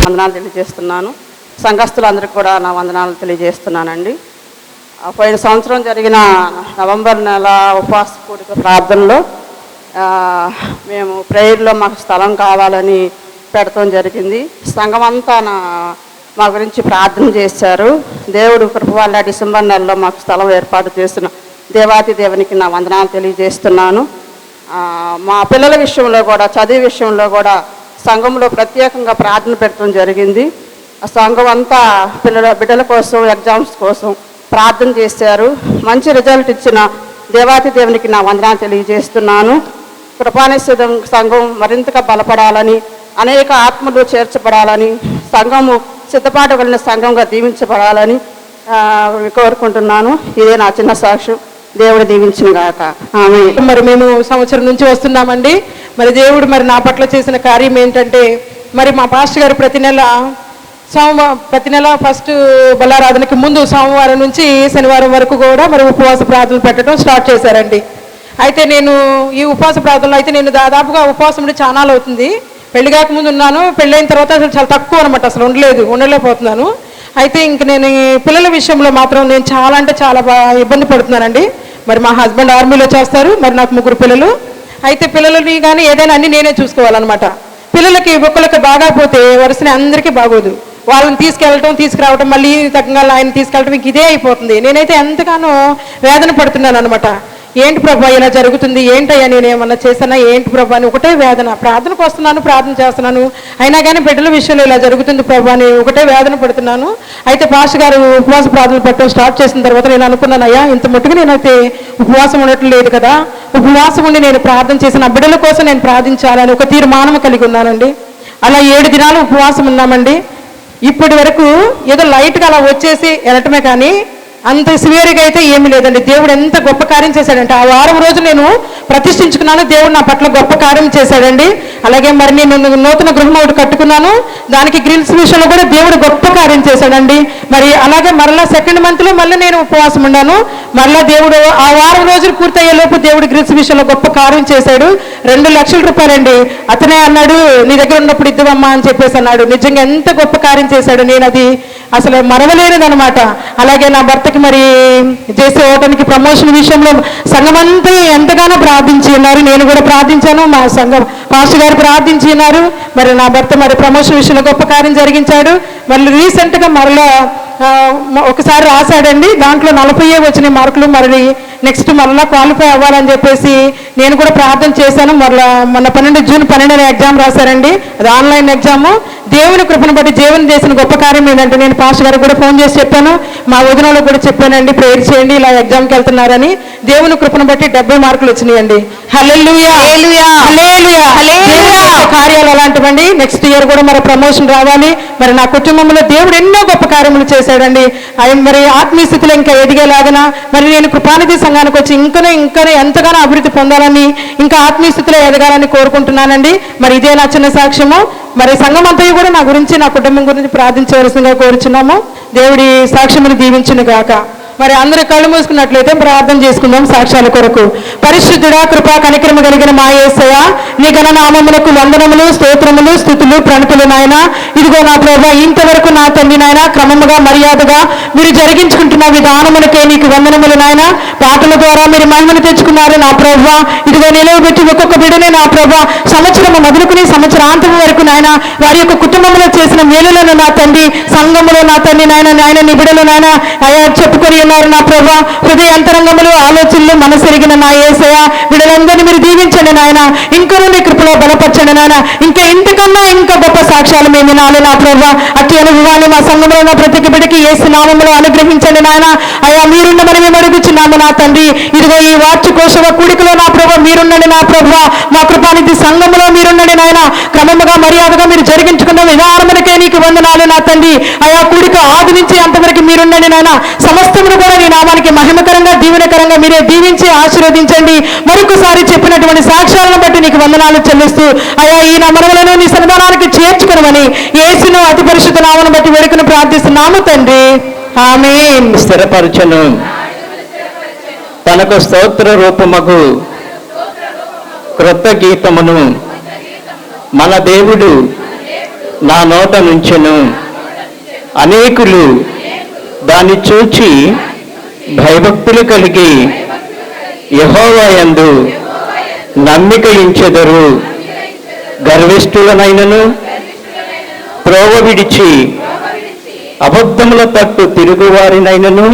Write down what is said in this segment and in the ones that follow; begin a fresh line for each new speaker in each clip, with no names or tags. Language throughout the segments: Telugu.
వందనాలు తెలియజేస్తున్నాను. సంఘస్థులందరికీ కూడా నా వందనాలు తెలియజేస్తున్నానండి. పోయిన సంవత్సరం జరిగిన నవంబర్ నెల ఉపవాస కూడిక ప్రార్థనలో మేము ప్రేయర్లో మాకు స్థలం కావాలని పెడతాం జరిగింది. సంఘం అంతా మా గురించి ప్రార్థన చేశారు. దేవుడు కృప వల్ల డిసెంబర్ నెలలో మాకు స్థలం ఏర్పాటు చేసిన దేవాతి దేవునికి నా వందనాలు తెలియజేస్తున్నాను. మా పిల్లల విషయంలో కూడా, చదువు విషయంలో కూడా సంఘంలో ప్రత్యేకంగా ప్రార్థన పెట్టడం జరిగింది. ఆ సంఘం అంతా బిడ్డల కోసం, ఎగ్జామ్స్ కోసం ప్రార్థన చేశారు. మంచి రిజల్ట్ ఇచ్చిన దేవాతి దేవునికి నా వందనాలు తెలియజేస్తున్నాను. కృపానిశ్చితం సంఘం మరింతగా బలపడాలని, అనేక ఆత్మలు చేర్చబడాలని, సంఘము సిద్ధపాటు కలిగిన సంఘంగా దీవించబడాలని కోరుకుంటున్నాను. ఇదే నా చిన్న సాక్ష్యం. దేవుడు దీవించిన గాక.
మరి మేము సంవత్సరం నుంచి వస్తున్నామండి. మరి దేవుడు మరి నా పట్ల చేసిన కార్యం ఏంటంటే, మరి మా పాస్టర్ గారు ప్రతి నెల ఫస్ట్ బలారాధనకి ముందు సోమవారం నుంచి శనివారం వరకు కూడా మరి ఉపవాస ప్రార్థనలు పెట్టడం స్టార్ట్ చేశారండి. అయితే నేను ఈ ఉపవాస ప్రార్థనలో అయితే నేను దాదాపుగా ఉపవాసం ఉండి చాలా అవుతుంది. పెళ్లి కాకముందు ఉన్నాను, పెళ్ళైన తర్వాత అసలు చాలా తక్కువ అనమాట, అసలు ఉండలేకపోతున్నాను. అయితే ఇంక నేను పిల్లల విషయంలో మాత్రం నేను చాలా అంటే చాలా ఇబ్బంది పడుతున్నానండి. మరి మా హస్బెండ్ ఆర్మీలో చేస్తారు, మరి నాకు 3 పిల్లలు. అయితే పిల్లలని కానీ ఏదైనా అన్నీ నేనే చూసుకోవాలన్నమాట. పిల్లలకి ఒక్కరికి బాగాపోతే వరుసని అందరికీ బాగోదు. వాళ్ళని తీసుకురావటం, మళ్ళీ తగ్గ ఆయన తీసుకెళ్ళటం, ఇంక ఇదే అయిపోతుంది. నేనైతే ఎంతగానో వేదన పడుతున్నాను అనమాట. ఏంటి ప్రభా ఇలా జరుగుతుంది, ఏంటయ్యా నేను ఏమన్నా చేశానా, ఏంటి ప్రభా అని ఒకటే వేదన. ప్రార్థనకు వస్తున్నాను, ప్రార్థన చేస్తున్నాను, అయినా కానీ బిడ్డల విషయంలో ఇలా జరుగుతుంది ప్రభా అని ఒకటే వేదన పడుతున్నాను. అయితే పాస్టర్ గారు ఉపవాస ప్రార్థనలు పెట్టడం స్టార్ట్ చేసిన తర్వాత నేను అనుకున్నాను, అయ్యా ఇంత మట్టుకు నేనైతే ఉపవాసం ఉండటం లేదు కదా, ఉపవాసం ఉండి నేను ప్రార్థన చేసిన బిడ్డల కోసం నేను ప్రార్థించాలని ఒక తీర్మానం కలిగి ఉన్నానండి. అలా 7 దినాలు ఉపవాసం ఉన్నామండి. ఇప్పటి వరకు ఏదో లైట్గా అలా వచ్చేసి వెళ్ళటమే కానీ అంత సివియర్గా అయితే ఏమీ లేదండి. దేవుడు ఎంత గొప్ప కార్యం చేశాడంటే, ఆ వారం రోజు నేను ప్రతిష్ఠించుకున్నాను, దేవుడు నా పట్ల గొప్ప కార్యం చేశాడండి. అలాగే మరి నేను నూతన గృహం ఒకటి కట్టుకున్నాను, దానికి గ్రిల్స్ విషయంలో కూడా దేవుడు గొప్ప కార్యం చేశాడండి. మరి అలాగే మరలా 2nd మంత్లో మళ్ళీ నేను ఉపవాసం ఉన్నాను. మరలా దేవుడు ఆ వారం రోజులు పూర్తయ్యేలోపు దేవుడు గ్రిల్స్ విషయంలో గొప్ప కార్యం చేశాడు. 2 లక్షల రూపాయలండి. అతనే అన్నాడు, నీ దగ్గర ఉన్నప్పుడు ఇద్దామమ్మా అని చెప్పేసి అన్నాడు. నిజంగా ఎంత గొప్ప కార్యం చేశాడు, నేను అది అసలు మరవలేనిదనమాట. అలాగే నా భర్తకి మరి చేసే ఓటానికి ప్రమోషన్ విషయంలో సంఘమంతా ఎంతగానో ప్రార్థించి ఉన్నారు, నేను కూడా ప్రార్థించాను, మా సంఘం పాస్టర్ గారు ప్రార్థించి ఉన్నారు. మరి నా భర్త మరి ప్రమోషన్ విషయంలో గొప్ప కార్యం జరిగించాడు. మళ్ళీ రీసెంట్గా మరలా ఒకసారి రాశాడండి, దాంట్లో 40 వచ్చిన మార్కులు. మరి నెక్స్ట్ మరలా క్వాలిఫై అవ్వాలని చెప్పేసి నేను కూడా ప్రార్థన చేశాను. మరలా మొన్న జూన్ 12 ఎగ్జామ్ రాశారండి, అది ఆన్లైన్ ఎగ్జాము. దేవుని కృపను బట్టి దేవుని చేసిన గొప్ప కార్యం ఏంటంటే, నేను పాస్టర్ గారికి కూడా ఫోన్ చేసి చెప్పాను, మా వదినలో కూడా చెప్పానండి, ప్రేయర్ చేయండి ఇలా ఎగ్జామ్కి వెళ్తున్నారని. దేవుని కృపను బట్టి 70 మార్కులు వచ్చినాయండి. హల్లెలూయా, హల్లెలూయా, హల్లెలూయా. కార్యాలు అలాంటివండి. నెక్స్ట్ ఇయర్ కూడా మరి ప్రమోషన్ రావాలి. మరి నా కుటుంబంలో దేవుడు ఎన్నో గొప్ప కార్యములు చేశాడండి. ఆయన మరి ఆత్మీయ స్థితిలో ఇంకా ఎదిగేలాగన మరి నేను కృపానిధి సంఘానికి వచ్చి ఇంకా ఎంతగానో అభివృద్ధి పొందాలని, ఇంకా ఆత్మీయ స్థితిలో ఎదగాలని కోరుకుంటున్నానండి. మరి ఇదే నా చిన్న సాక్ష్యము. మరి సంఘం అంతా కూడా నా గురించి, నా కుటుంబం గురించి ప్రార్థించవలసిందిగా కోరుచున్నాము. దేవుడి సాక్ష్యమును దీవించును గాక. మరి అందరూ కళ్ళు మూసుకున్నట్లయితే ప్రార్థన చేసుకుందాం సాక్ష్యాల కొరకు. పరిశుద్ధుడా, కృపా కనికరము కలిగిన మా యేసయ్య, నీ ఘననామములకు వందనములు, స్తోత్రములు, స్తుతులు, ప్రణతులు నాయన. ఇదిగో నా ప్రభా, ఇంతవరకు నా తండ్రి నాయన క్రమముగా మర్యాదగా మీరు జరిగించుకుంటున్న విధానములకే నీకు వందనములు నాయన. పాటల ద్వారా మీరు మహిమను తెచ్చుకున్నారు నా ప్రభా. ఇదిగో నిలవబెట్టి ఒక్కొక్క బిడ్డనే నా ప్రభా సంవత్సరము మొదలుకుని సంవత్సరాంతం వరకు నాయన వారి యొక్క కుటుంబంలో చేసిన మేలులను నా తండ్రి, సంఘములో నా తండ్రి నాయన నీ బిడ్డలు నాయన అయా చెప్పుకొని ఉన్నారు నా ప్రభా. హృదయ అంతరంగములు, ఆలోచనలు, మనసెరిగిన నా యేసయ్య వీళ్ళందరినీ మీరు దీవించండి నాయన. ఇంకా నీ కృపలో బలపరచండి నాయన. ఇంకా ఇంతకన్నా ఇంకా గొప్ప సాక్ష్యాలు మేము వినాలి నా ప్రభా. అట్టి అనుభవాన్ని మా సంఘంలో ఉన్న ప్రతి బిడ్డకి యేసు నామములో అనుగ్రహించండి నాయన. అయ్యా మీరుండమని మేము అడుగుచున్నాము నా తండ్రి. ఇదిగో ఈ వార్షికోత్సవ కూడికలో నా ప్రభా మీరుండండి నా ప్రభా. మా కృపానిధి సంఘంలో మీరుండండి నాయన. క్రమముగా మర్యాదగా మీరు జరిగించుకున్న విధానములకే నీకు వందనాలు నా తండ్రి. అయా కూడిక ఆది నుంచి అంతవరకు మీరుండండి నాయన. సమస్తమును కూడా నీ నామానికి మహిమకరంగా, దీవెనకరంగా మీరే దీవించి ఆశీర్వదించండి. మరొకసారి చెప్పినటువంటి సాక్ష్యాలను బట్టి నీకు వందనాలు చెల్లిస్తూ అయా ఈ నా మనవులను నీ సన్నిధానానికి చేర్చుకునమని యేసును అతి పరిశుద్ధ నామమును బట్టి వేడుకను ప్రార్థిస్తున్నాము తండ్రి, ఆమేన్.
స్థిరపరచను తనకు స్తోత్ర రూపమగు క్రొత్త గీతమును మన దేవుడు నా నోట నుంచెను. అనేకులు దాన్ని చూచి భయభక్తులు కలిగి యెహోవా యందు నమ్మిక ఉంచెదరు. గర్విష్ఠులనైనను త్రోవ విడిచి అబద్ధముల తట్టు తిరుగువారినైనను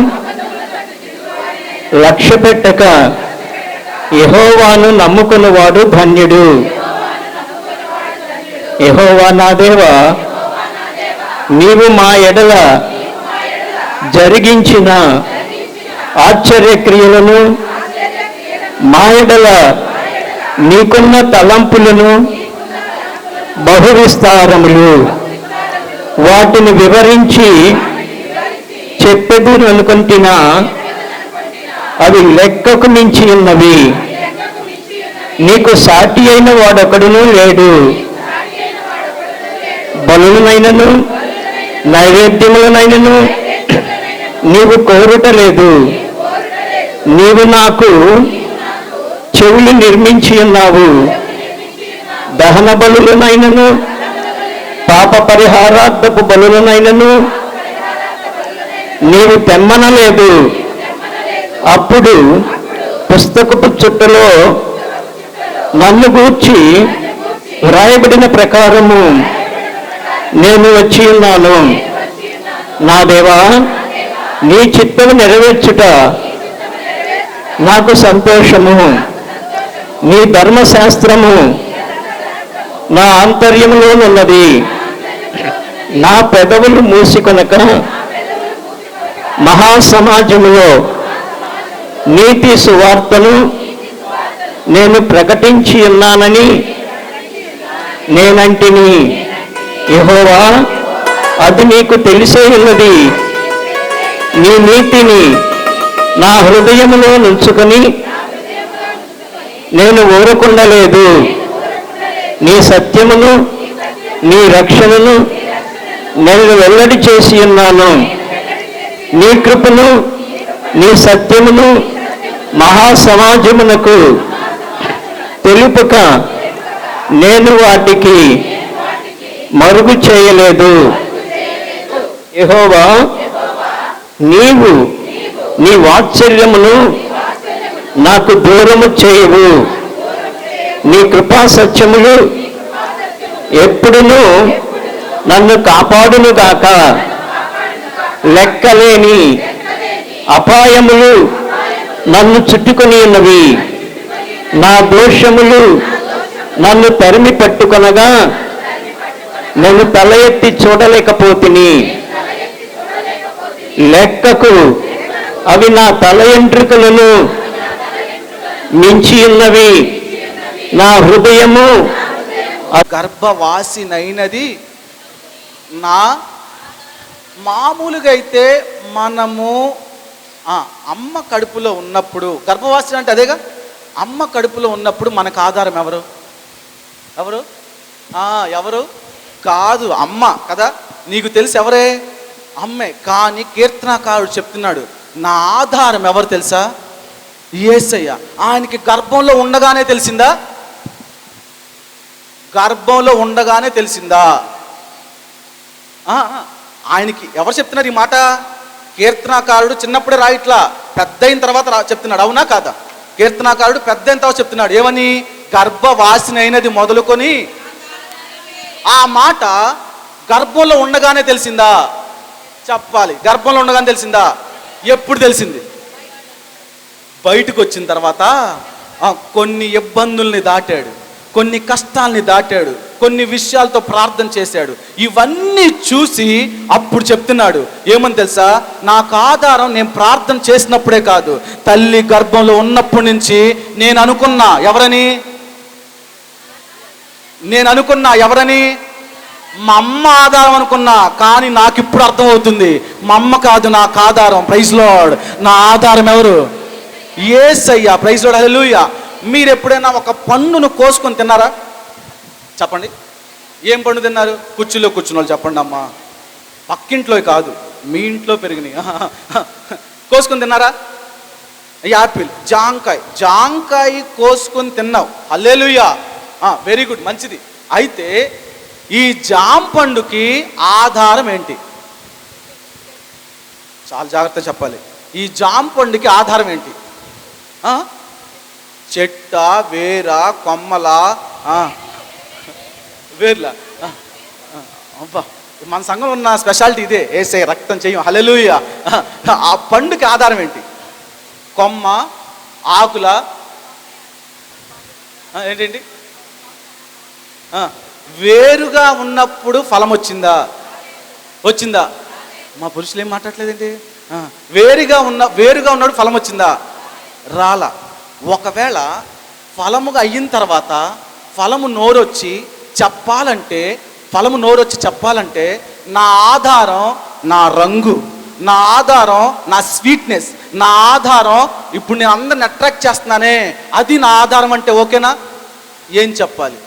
లక్ష్య పెట్టక యెహోవాను నమ్ముకున్నవాడు ధన్యుడు. యెహోవా నా దేవా, నీవు మా ఎడల జరిగించిన ఆశ్చర్యక్రియలను, మా ఎడల నీకున్న తలంపులను బహువిస్తారములు. వాటిని వివరించి చెప్పేది అనుకుంటున్నా, అవి లెక్కకు మించి ఉన్నవి. నీకు సాటి అయిన వాడొకడును లేడు. బలులనైనను నైవేద్యములనైనను నీవు కోరుటలేదు. నీవు నాకు చెవులు నిర్మించి ఉన్నావు. దహన బలులనైనను పాప పరిహారార్థపు బలులనైనను నీవు తెమ్మనలేదు. అప్పుడు పుస్తకపు చుట్టలో నన్ను గూర్చి వ్రాయబడిన ప్రకారము నేను వచ్చి ఉన్నాను. నా దేవా, నీ చిత్తము నెరవేర్చుట నాకు సంతోషము. నీ ధర్మశాస్త్రము నా ఆంతర్యములో ఉన్నది. నా పెదవులు మూసుకొనక మహాసమాజములో నీతి సువార్తను నేను ప్రకటించి ఉన్నానని నేనంటిని. యెహోవా, అది నీకు తెలిసే ఉన్నది. నీ నీతిని నా హృదయములో నుంచుకొని నేను ఊరకుండలేదు. నీ సత్యమును, నీ రక్షణను నేను వెల్లడి చేసి ఉన్నాను. నీ కృపను, నీ సత్యమును మహాసమాజమునకు తెలుపక నేను వాటికి మరుగు చేయలేదు. యెహోవా, నీవు నీ వాత్సల్యమును నాకు దూరము చేయవు. నీ కృపా సత్యములు ఎప్పుడునూ నన్ను కాపాడునుగాక. లెక్కలేని అపాయములు నన్ను చుట్టుకొని ఉన్నవి. నా దోషములు నన్ను తరిమి పట్టుకొనగా నేను తల ఎత్తి చూడలేకపోతిని. లెక్కకు అవి నా తల ఎంట్రుకలను మించి ఉన్నవి. నా హృదయము
గర్భవాసినైనది నా. మామూలుగా అయితే మనము అమ్మ కడుపులో ఉన్నప్పుడు, గర్భవాసి అంటే అదేగా, అమ్మ కడుపులో ఉన్నప్పుడు మనకు ఆధారం ఎవరు? ఎవరు? ఎవరు కాదు, అమ్మ కదా. నీకు తెలిసి ఎవరే? అమ్మే. కానీ కీర్తనకారుడు చెప్తున్నాడు, నా ఆధారం ఎవరు తెలుసా? యేసయ్య. ఆయనకి గర్భంలో ఉండగానే తెలిసిందా? గర్భంలో ఉండగానే తెలిసిందా? ఆయనకి ఎవరు చెప్తున్నారు ఈ మాట? కీర్తనాకారుడు చిన్నప్పుడే రాయిట్లా, పెద్ద అయిన తర్వాత చెప్తున్నాడు. అవునా కాదా? కీర్తనాకారుడు పెద్ద అయిన తర్వాత చెప్తున్నాడు ఏమని? గర్భవాసినైనది మొదలుకొని. ఆ మాట గర్భంలో ఉండగానే తెలిసిందా? చెప్పాలి. గర్భంలో ఉండగానే తెలిసిందా? ఎప్పుడు తెలిసింది? బయటకు వచ్చిన తర్వాత కొన్ని ఇబ్బందుల్ని దాటాడు, కొన్ని కష్టాల్ని దాటాడు, కొన్ని విషయాలతో ప్రార్థన చేశాడు. ఇవన్నీ చూసి అప్పుడు చెప్తున్నాడు ఏమని తెలుసా? నాకు ఆధారం నేను ప్రార్థన చేసినప్పుడే కాదు, తల్లి గర్భంలో ఉన్నప్పటి నుంచి నేను అనుకున్నా. ఎవరని? మా అమ్మ ఆధారం అనుకున్నా. కానీ నాకు ఇప్పుడు అర్థమవుతుంది, మా అమ్మ కాదు నాకు ఆధారం. Praise Lord. నా ఆధారం ఎవరు? యేసయ్య. Praise Lord. హల్లెలూయా. మీరు ఎప్పుడైనా ఒక పండును కోసుకొని తిన్నారా? చెప్పండి. ఏం పండు తిన్నారు? కుర్చీలో కూర్చున్న వాళ్ళు చెప్పండి అమ్మా. పక్కింట్లో కాదు, మీ ఇంట్లో పెరిగినాయి. కోసుకొని తిన్నారా? యాపిల్, జాంకాయ కోసుకొని తిన్నావు. హల్లెలూయా. వెరీ గుడ్, మంచిది. అయితే ఈ జామ పండుకి ఆధారం ఏంటి? చాలా జాగ్రత్తగా చెప్పాలి. ఈ జామ పండుకి ఆధారం ఏంటి? చెట్ట, వేర, కొమ్మల, వేర్లా? అబ్బా, మన సంఘంలో ఉన్న స్పెషాలిటీ ఇదే. ఏసే రక్తం చెయ్యం, హల్లెలూయా. ఆ పండుకి ఆధారం ఏంటి? కొమ్మ, ఆకుల, ఏంటండి? వేరుగా ఉన్నప్పుడు ఫలం వచ్చిందా? వచ్చిందా? మా పురుషులు ఏం మాట్లాడలేదండి. వేరుగా ఉన్నప్పుడు ఫలం వచ్చిందా? రాలా. ఒకవేళ ఫలముగా అయిన తర్వాత ఫలము నోరొచ్చి చెప్పాలంటే నా ఆధారం నా రంగు, నా ఆధారం నా స్వీట్నెస్, నా ఆధారం ఇప్పుడు నేను అందరిని అట్రాక్ట్ చేస్తున్నానే, అది నా ఆధారం అంటే ఓకేనా? ఏం చెప్పాలి?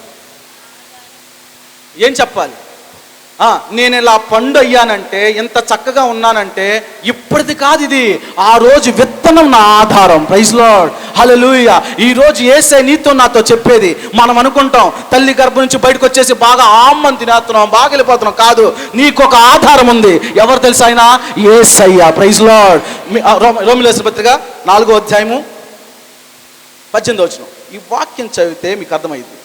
నేను ఇలా పండు అయ్యానంటే, ఎంత చక్కగా ఉన్నానంటే ఇప్పటిది కాదు, ఇది ఆ రోజు విత్తనం నా ఆధారం. ప్రైజ్ లార్డ్, హల్లెలూయా. ఈరోజు యేసయ్య నీతో నాతో చెప్పేది. మనం అనుకుంటాం తల్లి గర్భం నుంచి బయటకు వచ్చేసి బాగా ఆమ్మని తినేస్తున్నాం, బాగా వెళ్ళిపోతున్నాం. కాదు, నీకు ఒక ఆధారం ఉంది. ఎవరు తెలుసు? ఆయన యేసయ్య. Praise lord. రోమీయులకు రాసిన పత్రిక 4వ అధ్యాయము 18వ వచనం. ఈ వాక్యం చదివితే మీకు అర్థమైంది.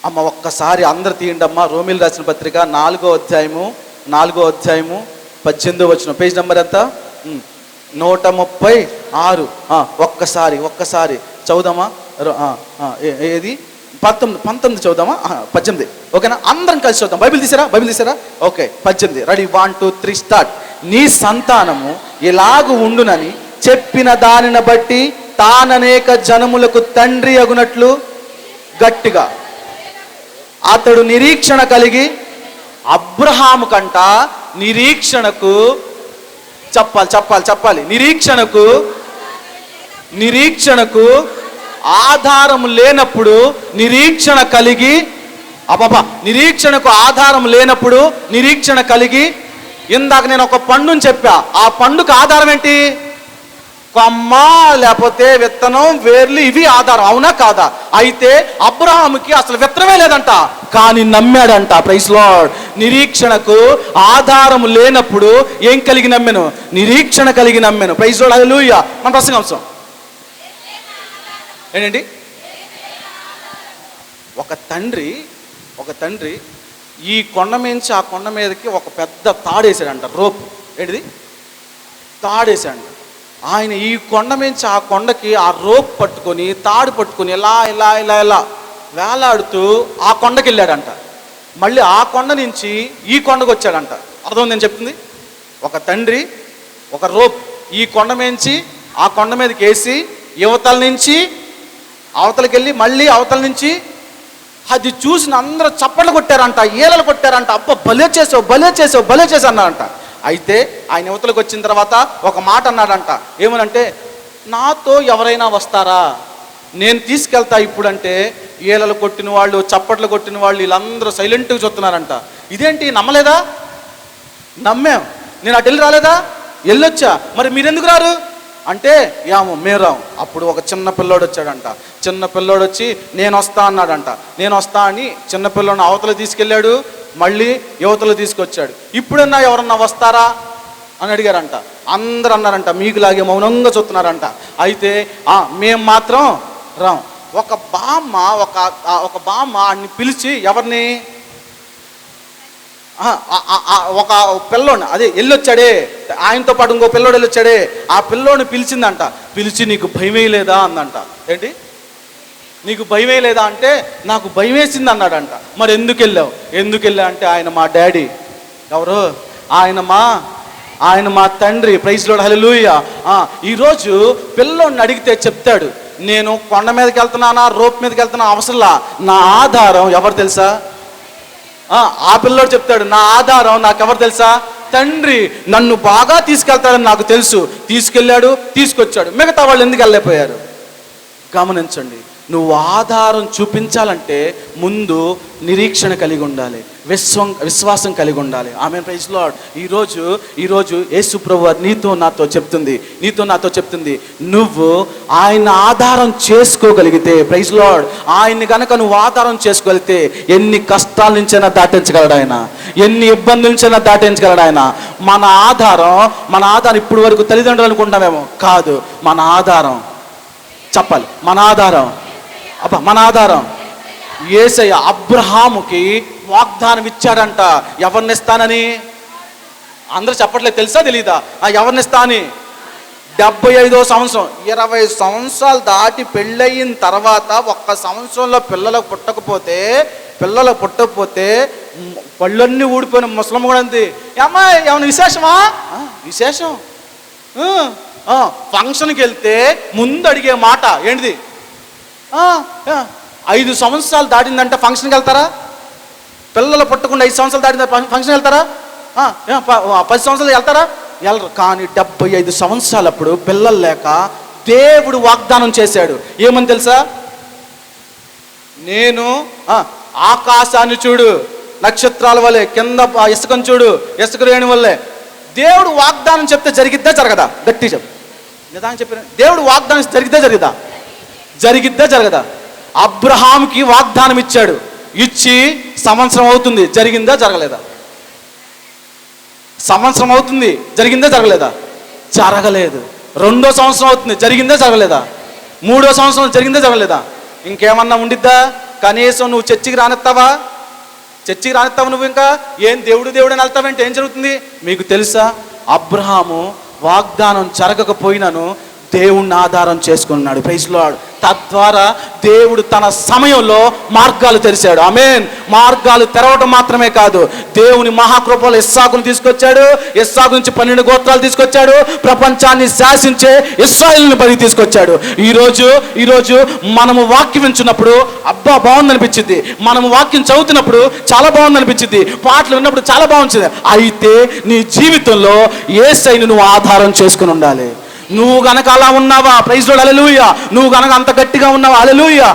అమ్మ ఒక్కసారి అందరు తీయండి అమ్మ. రోమీయులకు రాసిన పత్రిక 4వ అధ్యాయము 18వ వచనం. పేజ్ నెంబర్ ఎంత? 136. ఒక్కసారి చదువుదామా? ఏది? 19 చదువుదామా? 18. ఓకేనా? అందరం కలిసి చదువుదాం. బైబిల్ తీసారా? ఓకే, 18. రెడీ? 1 2 3 స్టార్ట్. నీ సంతానము ఎలాగు ఉండునని చెప్పిన దానిని బట్టి తాననేక జనములకు తండ్రి అగునట్లు గట్టిగా అతడు నిరీక్షణ కలిగి అబ్రహాము కంట నిరీక్షణకు చెప్పాలి నిరీక్షణకు ఆధారం లేనప్పుడు నిరీక్షణ కలిగి నిరీక్షణకు ఆధారం లేనప్పుడు నిరీక్షణ కలిగి. ఇందాక నేను ఒక పండుని చెప్పా. ఆ పండుకు ఆధారం ఏంటి? కొమ్మ, లేకపోతే విత్తనం, వేర్లు, ఇవి ఆధారం. అవునా కాదా? అయితే అబ్రహాముకి అసలు విత్తనమే లేదంట, కానీ నమ్మాడంట. Praise lord. నిరీక్షణకు ఆధారం లేనప్పుడు ఏం కలిగి నమ్మాను? నిరీక్షణ కలిగి నమ్మాను. ప్రైజ్ లార్డ్, హల్లెలూయా. మన ప్రసంగాంశం ఏంటండి? ఒక తండ్రి ఈ కొండ మించి ఆ కొండ మీదకి ఒక పెద్ద తాడేసాడంట. రోప్ ఏంటిది? తాడేసాడు. ఆయన ఈ కొండ మించి ఆ కొండకి ఆ రోప్ పట్టుకొని, తాడు పట్టుకొని ఇలా వేలాడుతూ ఆ కొండకి వెళ్ళాడంట. మళ్ళీ ఆ కొండ నుంచి ఈ కొండకు వచ్చాడంట. అర్థం నేను చెప్తుంది? ఒక తండ్రి ఒక రోప్ ఈ కొండ మించి ఆ కొండ మీదకి వేసి యువతల నుంచి అవతలకి వెళ్ళి మళ్ళీ అవతల నుంచి, అది చూసిన అందరూ చప్పట్లు కొట్టారంట, ఏలలు కొట్టారంట. అబ్బా, భలే చేసావు అన్నారంట. అయితే ఆయన యువతలకు వచ్చిన తర్వాత ఒక మాట అన్నాడంట. ఏమనంటే, నాతో ఎవరైనా వస్తారా, నేను తీసుకెళ్తా ఇప్పుడంటే ఏలలు కొట్టిన వాళ్ళు, చప్పట్లు కొట్టిన వాళ్ళు వీళ్ళందరూ సైలెంట్గా చూస్తున్నారంట. ఇదేంటి, నమ్మలేదా? నమ్మాం. నేను అటు వెళ్ళి రాలేదా? వెళ్ళొచ్చా. మరి మీరెందుకు రారు అంటే, ఏమో మేము రాము. అప్పుడు ఒక చిన్న పిల్లోడు వచ్చాడంట. చిన్న పిల్లోడు వచ్చి నేను వస్తా అన్నాడంట. నేను వస్తా అని చిన్న పిల్లోడిని అవతల తీసుకెళ్ళాడు, మళ్ళీ యువతలు తీసుకొచ్చాడు. ఇప్పుడన్నా ఎవరన్నా వస్తారా అని అడిగారంట. అందరు అన్నారంట, మీకులాగే మౌనంగా చూస్తున్నారంట. అయితే మేము మాత్రం రాం. ఒక బామ్మ అన్ని పిలిచి, ఎవరిని? ఒక పిల్లోని, అదే వెళ్ళొచ్చాడే, ఆయనతో పాటు ఇంకో పిల్లోడు వెళ్ళొచ్చాడే, ఆ పిల్లోని పిలిచిందంట. పిలిచి, నీకు భయమే లేదా అందంట. ఏంటి, నీకు భయమే లేదా అంటే, నాకు భయం వేసింది అన్నాడంట. మరి ఎందుకు వెళ్ళా అంటే, ఆయన మా డాడీ. ఎవరు? ఆయన మా తండ్రి. ప్రైజ్ లార్డ్, హల్లెలూయా. ఈరోజు పిల్లోడిని అడిగితే చెప్తాడు, నేను కొండ మీదకి వెళ్తున్నానా, రోప్ మీదకి వెళ్తున్నా అవసరంలా, నా ఆధారం ఎవరు తెలుసా? ఆ పిల్లోడు చెప్తాడు, నా ఆధారం నాకెవరు తెలుసా? తండ్రి. నన్ను బాగా తీసుకెళ్తాడని నాకు తెలుసు. తీసుకెళ్ళాడు, తీసుకొచ్చాడు. మిగతా వాళ్ళు ఎందుకు వెళ్ళలేకపోయారు? గమనించండి. నువ్వు ఆధారం చూపించాలంటే ముందు నిరీక్షణ కలిగి ఉండాలి, విశ్వాసం కలిగి ఉండాలి. Amen, praise lord. ఈరోజు యేసు ప్రభువు నీతో నాతో చెప్తుంది నువ్వు ఆయన ఆధారం చేసుకోగలిగితే, ప్రైజ్ లార్డ్, ఆయన్ని కనుక నువ్వు ఆధారం చేసుకోగలిగితే ఎన్ని కష్టాల నుంచైనా దాటించగలడు ఆయన, ఎన్ని ఇబ్బందుల నుంచైనా దాటించగలడు ఆయన. మన ఆధారం ఇప్పుడు వరకు తల్లిదండ్రులు అనుకుంటామేమో, కాదు. మన ఆధారం చెప్పాలి, మన ఆధారం యేసయ్య. అబ్రహాముకి వాగ్దానం ఇచ్చాడంట, ఎవరిని ఇస్తానని. అందరూ చెప్పట్లేదు, తెలుసా తెలీదా? ఎవరిని ఇస్తా అని. 75వ సంవత్సరం, 20 సంవత్సరాలు దాటి పెళ్ళయిన తర్వాత 1 సంవత్సరంలో పిల్లలు పుట్టకపోతే పళ్ళన్నీ ఊడిపోయిన ముసలమ్మ కూడా అంది. అమ్మా ఏమన్నా విశేషమా? విశేషం. ఫంక్షన్కి వెళ్తే ముందు అడిగే మాట ఏంటిది? 5 సంవత్సరాలు దాటిందంటే ఫంక్షన్కి వెళ్తారా? పిల్లలు పుట్టకుండా 5 సంవత్సరాలు దాటిందా ఫంక్షన్ వెళ్తారా? 10 సంవత్సరాలు వెళ్తారా? వెళ్ళరు. కానీ 75 సంవత్సరాలప్పుడు పిల్లలు లేక దేవుడు వాగ్దానం చేశాడు. ఏమని తెలుసా? నేను ఆకాశాన్ని చూడు, నక్షత్రాల వల్లే, కింద ఇసుకను చూడు, ఇసుక రేణి వల్లే. దేవుడు వాగ్దానం చెప్తే జరిగిద్దా జరగదా? గట్టి చెప్పు. నిదానం చెప్పిన దేవుడు వాగ్దానం జరిగిద్దా జరగదా? అబ్రహాంకి వాగ్దానం ఇచ్చాడు, ఇచ్చి సంవత్సరం అవుతుంది, జరిగిందా జరగలేదా? సంవత్సరం అవుతుంది, జరిగిందా జరగలేదా? జరగలేదు. 2వ సంవత్సరం అవుతుంది, జరిగిందా జరగలేదా? 3వ సంవత్సరం జరిగిందా జరగలేదా? ఇంకేమన్నా ఉండిద్దా? కనీసం నువ్వు చర్చికి రానిస్తావా నువ్వు? ఇంకా ఏం దేవుడు అని వెళ్తావంటే ఏం జరుగుతుంది? మీకు తెలుసా, అబ్రహాము వాగ్దానం జరగకపోయినను దేవుణ్ణి ఆధారం చేసుకున్నాడు. Praise lord. తద్వారా దేవుడు తన సమయంలో మార్గాలు తెరిచాడు. ఆమేన్. మార్గాలు తెరవడం మాత్రమే కాదు, దేవుని మహాకృపలో ఇస్సాకును తీసుకొచ్చాడు. ఇస్సాకు నుంచి 12 గోత్రాలు తీసుకొచ్చాడు. ప్రపంచాన్ని శాసించే ఇశ్రాయేలుని బయటికి తీసుకొచ్చాడు. ఈరోజు మనము వాక్యం వింటున్నప్పుడు అబ్బా బాగుందనిపించింది, మనము వాక్యం చదువుతున్నప్పుడు చాలా బాగుందనిపించింది, పాటలు విన్నప్పుడు చాలా బాగుంటుంది. అయితే నీ జీవితంలో యేసయ్యను నువ్వు ఆధారం చేసుకుని ఉండాలి. నువ్వు గనక అలా ఉన్నావా? ప్రైజ్ లార్డ్, హల్లెలూయా. నువ్వు గనక అంత గట్టిగా ఉన్నావా? హల్లెలూయా.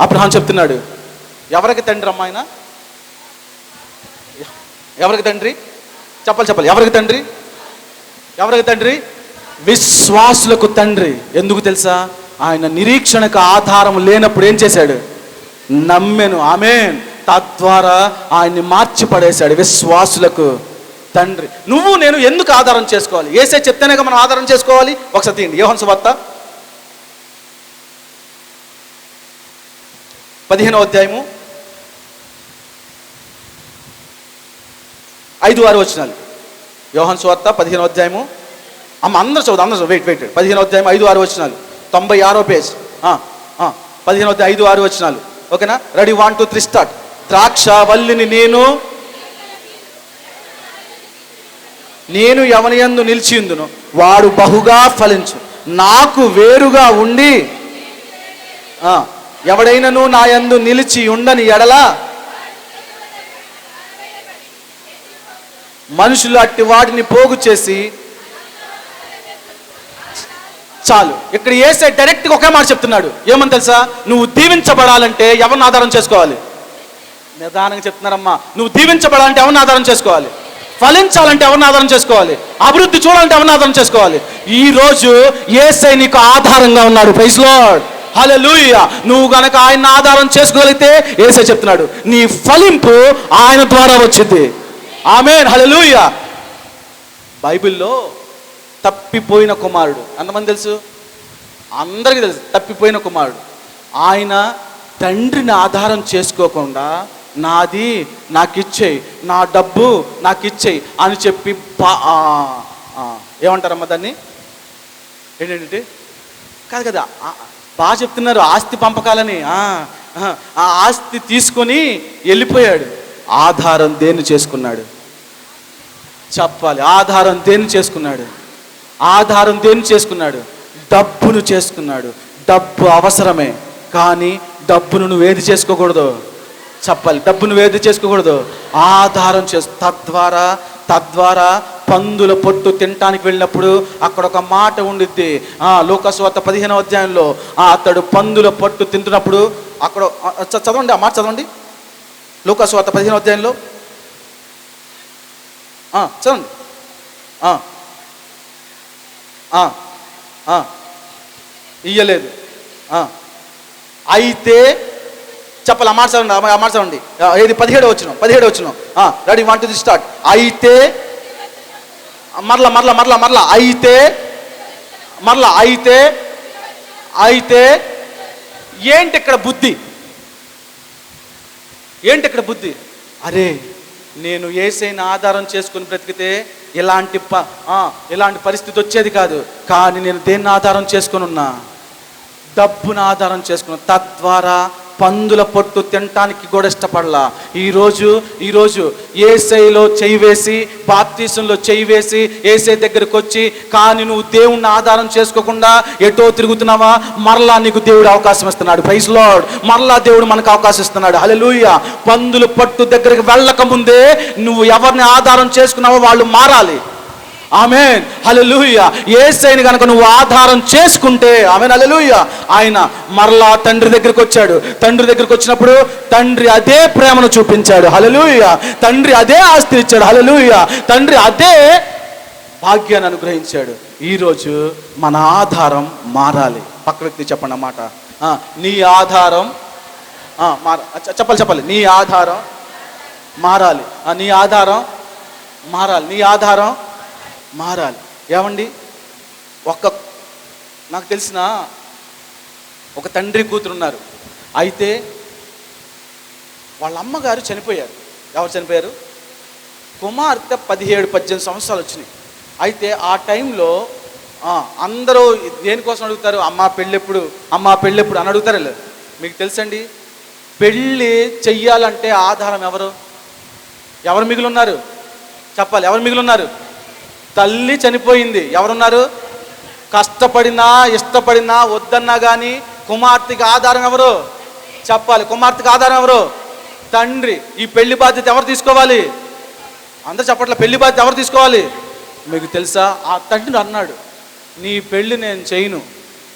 అబ్రహాం చెప్తున్నాడు, ఎవరికి తండ్రి అమ్మా ఆయన? ఎవరికి తండ్రి? చెప్పాలి. ఎవరికి తండ్రి? విశ్వాసులకు తండ్రి. ఎందుకు తెలుసా? ఆయన నిరీక్షణకు ఆధారం లేనప్పుడు ఏం చేశాడు? నమ్మెను. ఆమేన్. తద్వారా ఆయన్ని మార్చి పడేశాడు. విశ్వాసులకు తండ్రి. నువ్వు నేను ఎందుకు ఆధారం చేసుకోవాలి? యేసే చెప్తేనేగా మనం ఆధారం చేసుకోవాలి. ఒకసారి తీయండి, యోహాను సువార్త 15వ అధ్యాయము 5-6 వచనాలు. యోహాను సువార్త 15వ అధ్యాయము. అందరూ చదువు. వెయిట్ 15వ అధ్యాయం 5-6 వచనాలు. 96వ పేజ్. 15వ అధ్యాయం 5-6 వచనాలు. ఓకేనా? రెడీ? 1 2 3 స్టార్ట్. ద్రాక్ష వల్లిని నేను ఎవని యందు నిలిచియుందును వాడు బహుగా ఫలించు. నాకు వేరుగా ఉండి ఎవడైనను నా యందు నిలిచి ఉండని ఎడల మనుషులు అట్టి వాటిని పోగు చేసి. చాలు. ఇక్కడ యేసే డైరెక్ట్గా ఒకే మాట చెప్తున్నాడు. ఏమని తెలుసా? నువ్వు దీవించబడాలంటే ఎవరిని ఆధారం చేసుకోవాలి? నిదానంగా చెప్తున్నారమ్మా. నువ్వు దీవించబడాలంటే ఎవరిని ఆధారం చేసుకోవాలి? ఫలించాలంటే ఎవరిని ఆధారం చేసుకోవాలి? అభివృద్ధి చూడాలంటే ఎవరిని ఆధారం చేసుకోవాలి? ఈరోజు యేసయ్య నీకు ఆధారంగా ఉన్నాడు. ప్రైజ్ లార్డ్, హల్లెలూయా. నువ్వు గనక ఆయన ఆధారం చేసుకోగలిగితే యేసయ్య చెప్తున్నాడు నీ ఫలింపు ఆయన ద్వారా వచ్చింది. ఆమేన్, హల్లెలూయా. బైబిల్లో తప్పిపోయిన కుమారుడు ఎంతమంది తెలుసు? అందరికీ తెలుసు. తప్పిపోయిన కుమారుడు ఆయన తండ్రిని ఆధారం చేసుకోకుండా నాది నాకు ఇచ్చేయి, నా డబ్బు నాకు ఇచ్చేయి అని చెప్పి ఏమంటారమ్మా దాన్ని? ఏంటంటే కాదు కదా, బాగా చెప్తున్నారు ఆస్తి పంపకాలని. ఆ ఆస్తి తీసుకొని వెళ్ళిపోయాడు. ఆధారం దేన్ని చేసుకున్నాడు? చెప్పాలి. ఆధారం దేన్ని చేసుకున్నాడు? ఆధారం దేన్ని చేసుకున్నాడు? డబ్బును చేసుకున్నాడు. డబ్బు అవసరమే, కానీ డబ్బును నువ్వు ఏది చేసుకోకూడదు? చెప్పాలి. డబ్బును ఏది చేసుకోకూడదు? ఆధారం తద్వారా తద్వారా పందుల పొట్టు తినటానికి వెళ్ళినప్పుడు అక్కడ ఒక మాట ఉండిద్ది. లూకాసు వార్త 15వ అధ్యాయంలో అతడు పందుల పొట్టు తింటున్నప్పుడు అక్కడ చదవండి, ఆ మాట చదవండి. లూకాసు వార్త 15వ అధ్యాయంలో చదవండి. ఇయ్యలేదు. అయితే చెప్పాలి, ఆ మాట చదవండి, ఆ మాట చదవండి. ఏది 17వ వచనం. Ready, 1 2 start. అయితే మరలా అయితే ఏంటి ఇక్కడ బుద్ధి? అరే, నేను యేసయ్యని ఆధారం చేసుకుని బ్రతికితే ఇలాంటి పరిస్థితి వచ్చేది కాదు. కానీ నేను దేన్ని ఆధారం చేసుకుని ఉన్నా? డబ్బును ఆధారం చేసుకున్నా. తద్వారా పందుల పొట్టు తినటానికి కూడా ఇష్టపడలా. ఈరోజు యేసయ్యలో చెయ్యి వేసి, బాప్తీసంలో చెయ్యి వేసి యేసయ్య దగ్గరికి వచ్చి, కానీ నువ్వు దేవుణ్ణి ఆధారం చేసుకోకుండా ఎటో తిరుగుతున్నావా? మరలా నీకు దేవుడు అవకాశం ఇస్తున్నాడు. Praise lord. మరలా దేవుడు మనకు అవకాశం ఇస్తున్నాడు. హల్లెలూయా. పందుల పొట్టు దగ్గరికి వెళ్ళక ముందే నువ్వు ఎవరిని ఆధారం చేసుకున్నావో వాళ్ళు మారాలి. ఆమేన్, హల్లెలూయా. యేసయ్యని కనుక నువ్వు ఆధారం చేసుకుంటే, ఆమేన్, హల్లెలూయా, ఆయన మరలా తండ్రి దగ్గరికి వచ్చాడు. తండ్రి దగ్గరికి వచ్చినప్పుడు తండ్రి అదే ప్రేమను చూపించాడు. హల్లెలూయా. తండ్రి అదే ఆస్తిని ఇచ్చాడు. హల్లెలూయా. తండ్రి అదే భాగ్యాన్ని అనుగ్రహించాడు. ఈరోజు మన ఆధారం మారాలి. పక్క వ్యక్తి చెప్పండి అన్నమాట. నీ ఆధారం చెప్పాలి. నీ ఆధారం మారాలి. నీ ఆధారం మారాలి. ఏమండి, నాకు తెలిసిన ఒక తండ్రి కూతురు ఉన్నారు. అయితే వాళ్ళ అమ్మగారు చనిపోయారు. ఎవరు చనిపోయారు? కుమార్తె 17-18 సంవత్సరాలు వచ్చినాయి. అయితే ఆ టైంలో అందరూ దేనికోసం అడుగుతారు? అమ్మ పెళ్ళెప్పుడు అని అడుగుతారు. మీకు తెలుసండి, పెళ్ళి చెయ్యాలంటే ఆధారం ఎవరు మిగిలి ఉన్నారు? చెప్పాలి, ఎవరు మిగిలి ఉన్నారు? తల్లి చనిపోయింది. ఎవరున్నారు? కష్టపడినా ఇష్టపడినా వద్దన్నా కానీ కుమార్తెకి ఆధారం ఎవరు? చెప్పాలి, కుమార్తెకి ఆధారం ఎవరు? తండ్రి. ఈ పెళ్లి బాధ్యత ఎవరు తీసుకోవాలి? అందరూ చెప్పట్ల. పెళ్లి బాధ్యత ఎవరు తీసుకోవాలి? మీకు తెలుసా, ఆ తండ్రి అన్నాడు, నీ పెళ్లి నేను చేయను,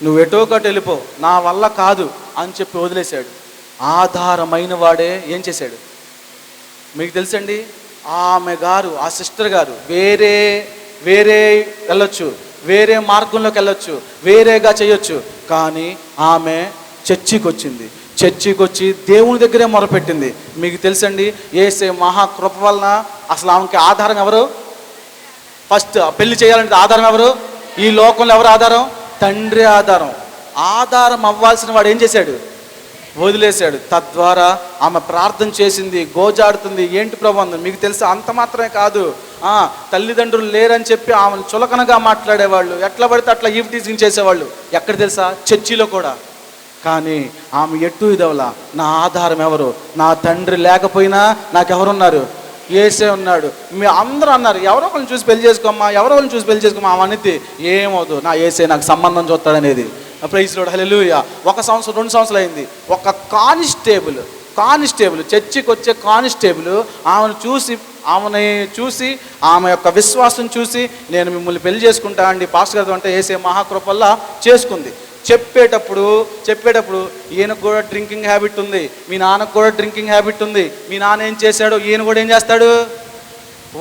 నువ్వు ఎటో కటు వెళ్ళిపో, నా వల్ల కాదు అని చెప్పి వదిలేశాడు. ఆధారమైన వాడే ఏం చేశాడు? మీకు తెలుసండి, ఆమె గారు, ఆ సిస్టర్ గారు వేరే వెళ్ళొచ్చు, వేరే మార్గంలోకి వెళ్ళొచ్చు, వేరేగా చేయొచ్చు. కానీ ఆమె చర్చికి వచ్చి దేవుని దగ్గరే మొరపెట్టింది. మీకు తెలుసండి, యేసయ్య మహాకృప వలన అసలు ఆమెకి ఆధారం ఎవరు? ఫస్ట్ పెళ్లి చేయాలంటే ఆధారం ఎవరు? ఈ లోకంలో ఎవరు ఆధారం? తండ్రి ఆధారం. ఆధారం అవ్వాల్సిన వాడు ఏం చేశాడు? వదిలేశాడు. తద్వారా ఆమె ప్రార్థన చేసింది, గోజాడుతుంది. ఏంటి ప్రభు? మీకు తెలుసా, అంత మాత్రమే కాదు, తల్లిదండ్రులు లేరని చెప్పి ఆమెను చులకనగా మాట్లాడేవాళ్ళు, ఎట్లా పడితే అట్లా ఈవ్ టీజింగ్ చేసేవాళ్ళు. ఎక్కడ తెలుసా? చర్చిలో కూడా. కానీ ఆమె ఎటు ఇదవలా. నా ఆధారం ఎవరు? నా తండ్రి లేకపోయినా నాకెవరున్నారు? యేసే ఉన్నాడు. మీ అందరూ అన్నారు, ఎవరో ఒకరిని చూసి పెళ్లి చేసుకోమ్మా, ఆమె అనేది ఏమవుతుంది, నా యేసే నాకు సంబంధం చూస్తాడనేది. ప్రైజ్ లార్డ్, హల్లెలూయా. 1 సంవత్సరం 2 సంవత్సరాలు అయింది. ఒక కానిస్టేబుల్ చర్చికి వచ్చే కానిస్టేబుల్ ఆమెను చూసి ఆమె యొక్క విశ్వాసం చూసి, నేను మిమ్మల్ని పెళ్లి చేసుకుంటా అండి పాస్టర్ గారు అంటే యేసే మహాకృపల్లా చేసుకుంది. చెప్పేటప్పుడు ఈయనకు కూడా డ్రింకింగ్ హ్యాబిట్ ఉంది, మీ నాన్నకు కూడా డ్రింకింగ్ హ్యాబిట్ ఉంది. మీ నాన్న ఏం చేశాడు, ఈయన కూడా ఏం చేస్తాడు?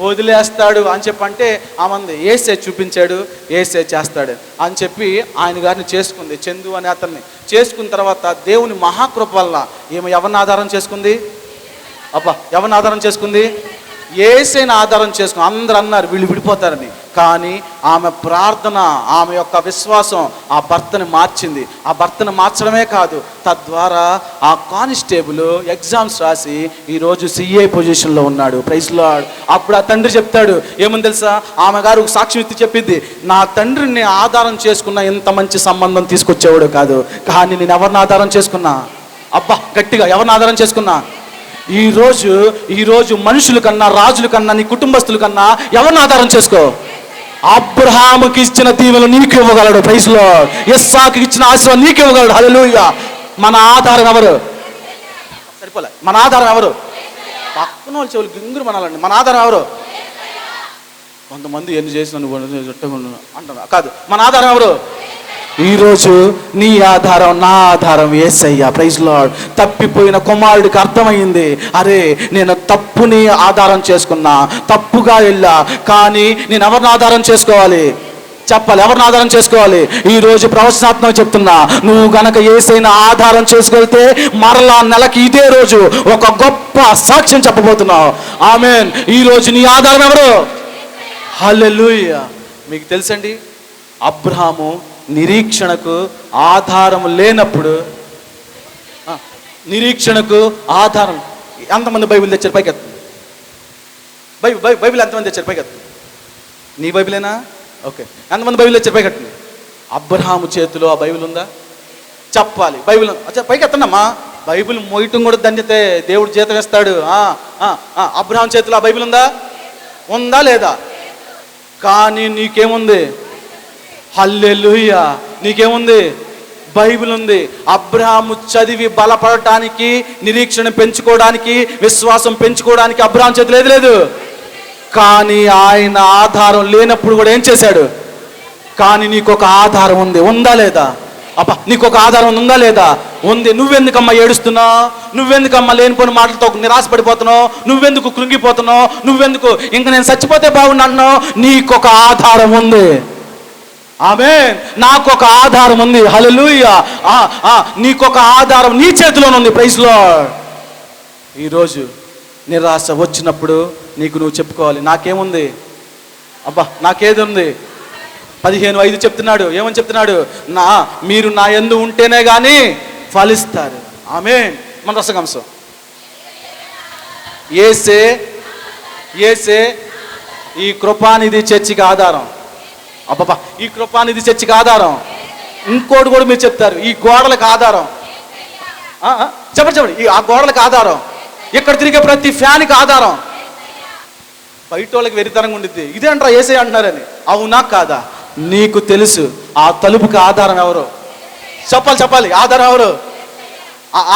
వదిలేస్తాడు అని చెప్పంటే ఆమె యేసే చూపించాడు, యేసే చేస్తాడు అని చెప్పి ఆయన గారిని చేసుకుంది. చందు అనే అతన్ని చేసుకున్న తర్వాత దేవుని మహాకృప వల్ల ఈమె ఎవరిని ఆధారం చేసుకుంది? ఎవరిని ఆధారం చేసుకుంది? యేసేని ఆధారం చేసుకుని. అందరూ అన్నారు వీళ్ళు విడిపోతారని. కానీ ఆమె ప్రార్థన, ఆమె యొక్క విశ్వాసం ఆ భర్తని మార్చింది. ఆ భర్తను మార్చడమే కాదు, తద్వారా ఆ కానిస్టేబుల్ ఎగ్జామ్స్ రాసి ఈరోజు CA పొజిషన్లో ఉన్నాడు. Praise lord. అప్పుడు ఆ తండ్రి చెప్తాడు, ఏమని తెలుసా, ఆమె గారు సాక్ష్యం ఇచ్చి చెప్పింది, నా తండ్రిని ఆధారం చేసుకున్న ఇంత మంచి సంబంధం తీసుకొచ్చేవాడు కాదు, కానీ నేను ఎవరిని ఆధారం చేసుకున్నా? గట్టిగా ఎవరిని ఆధారం చేసుకున్నా? ఈరోజు మనుషుల కన్నా, రాజుల కన్నా, నీ కుటుంబస్తుల కన్నా ఎవరిని ఆధారం చేసుకో? అబ్రహాముకి ఇచ్చిన దీవెనలు నీకు ఇవ్వగలడు. Praise lord. ఇస్సాకుకి ఇచ్చిన ఆశీర్వాదం నీకు ఇవ్వగలడు. హల్లెలూయా. మన ఆధారం ఎవరు? సరిపోలే. మన ఆధారం ఎవరు? పక్కన వాళ్ళు చెవులు గింగురు మనాలండి. మన ఆధారం ఎవరు? కొంతమంది ఎన్ని చేసిన నువ్వు అంటున్నా కాదు. మన ఆధారం ఎవరు? ఈరోజు నీ ఆధారం, నా ఆధారం యేసయ్య. Praise lord. తప్పిపోయిన కుమారుడికి అర్థమైంది, అరే నేను తప్పుని ఆధారం చేసుకున్నా, తప్పుగా వెళ్ళా, కానీ నేను ఎవరిని ఆధారం చేసుకోవాలి? చెప్పాలి, ఎవరిని ఆధారం చేసుకోవాలి? ఈరోజు ప్రవచనాత్మక చెప్తున్నా, నువ్వు గనక యేసయ్యని ఆధారం చేసుకెళ్తే మరలా నెలకి ఇదే రోజు ఒక గొప్ప సాక్ష్యం చెప్పబోతున్నావు. ఆమేన్. ఈరోజు నీ ఆధారం ఎవరు? హల్లెలూయా. మీకు తెలుసండి, అబ్రహాము నిరీక్షణకు ఆధారం లేనప్పుడు, నిరీక్షణకు ఆధారం. ఎంతమంది బైబిల్ తెచ్చారు? పైకి ఎత్తు. బైబిల్ ఎంతమంది తెచ్చారు? పైకి ఎత్తు. నీ బైబిలేనా? ఓకే. ఎంతమంది బైబిల్ తెచ్చారు? పైకి ఎత్తు. అబ్రహాము చేతిలో ఆ బైబిల్ ఉందా? చెప్పాలి. బైబిల్ పైకి ఎత్తండమ్మా. బైబిల్ మోయటం కూడా ధన్యతే, దేవుడు జీతం ఇస్తాడు. అబ్రహాం చేతిలో ఆ బైబిల్ ఉందా? ఉందా లేదా? కానీ నీకేముంది? హల్లెలూయా. నీకేముంది? బైబిల్ ఉంది. అబ్రహాము చదివి బలపడటానికి, నిరీక్షణ పెంచుకోవడానికి, విశ్వాసం పెంచుకోవడానికి అబ్రహాం చేతిలో ఏది లేదు. కానీ ఆయన ఆధారం లేనప్పుడు కూడా ఏం చేశాడు? కానీ నీకు ఒక ఆధారం ఉంది, ఉందా లేదా? అబ్బా, నీకు ఒక ఆధారం ఉందా లేదా? ఉంది. నువ్వెందుకమ్మా ఏడుస్తున్నావు? నువ్వెందుకమ్మా లేనిపోయిన మాటలతో నిరాశపడిపోతున్నావు? నువ్వెందుకు కృంగిపోతున్నావు? నువ్వెందుకు ఇంక నేను చచ్చిపోతే బాగుండు అంటున్నావు? నీకొక ఆధారం ఉంది. ఆమేన్. నాకు ఒక ఆధారం ఉంది. హల్లెలూయా. నీకొక ఆధారం నీ చేతిలోనే ఉంది. Praise lord. ఈరోజు నిరాశ వచ్చినప్పుడు నీకు నువ్వు చెప్పుకోవాలి, నాకేముంది? అబ్బా, నాకేది ఉంది? 15:5 చెప్తున్నాడు. ఏమని చెప్తున్నాడు? మీరు నా యందు ఉంటేనే కానీ ఫలిస్తారు. ఆమేన్. మన రసగంశం యేసే ఈ కృపానిధి చర్చికి ఆధారం. అబ్బా, ఈ కృపానిధి చర్చికి ఆధారం. ఇంకోటి కూడా మీరు చెప్తారు, ఈ గోడలకు ఆధారం. చెప్పండి. ఆ గోడలకు ఆధారం. ఇక్కడ తిరిగే ప్రతి ఫ్యాన్కి ఆధారం. బయట వాళ్ళకి వెరితనంగా ఉండిద్ది, ఇదేంట్రా యేసే అంటున్నారని. అవునా కాదా? నీకు తెలుసు ఆ తలుపుకి ఆధారం ఎవరు? చెప్పాలి. ఆధారం ఎవరు?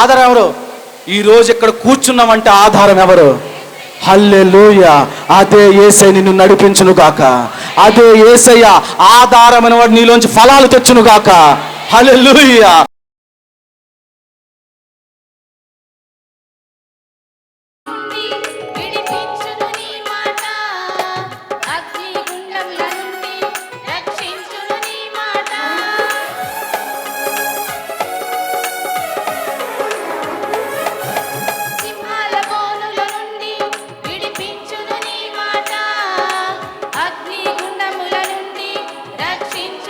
ఆధారం ఎవరు? ఈరోజు ఇక్కడ కూర్చున్నామంటే ఆధారం ఎవరు? హల్లెలూయా. అదే యేసయ్య నిన్ను నడిపించును గాక. అదే యేసయ్య ఆధారమైన వాడు నీలోంచి ఫలాలు తెచ్చును గాక. హల్లెలూయా.
అగ్నిగుండముల నుండి రక్షించు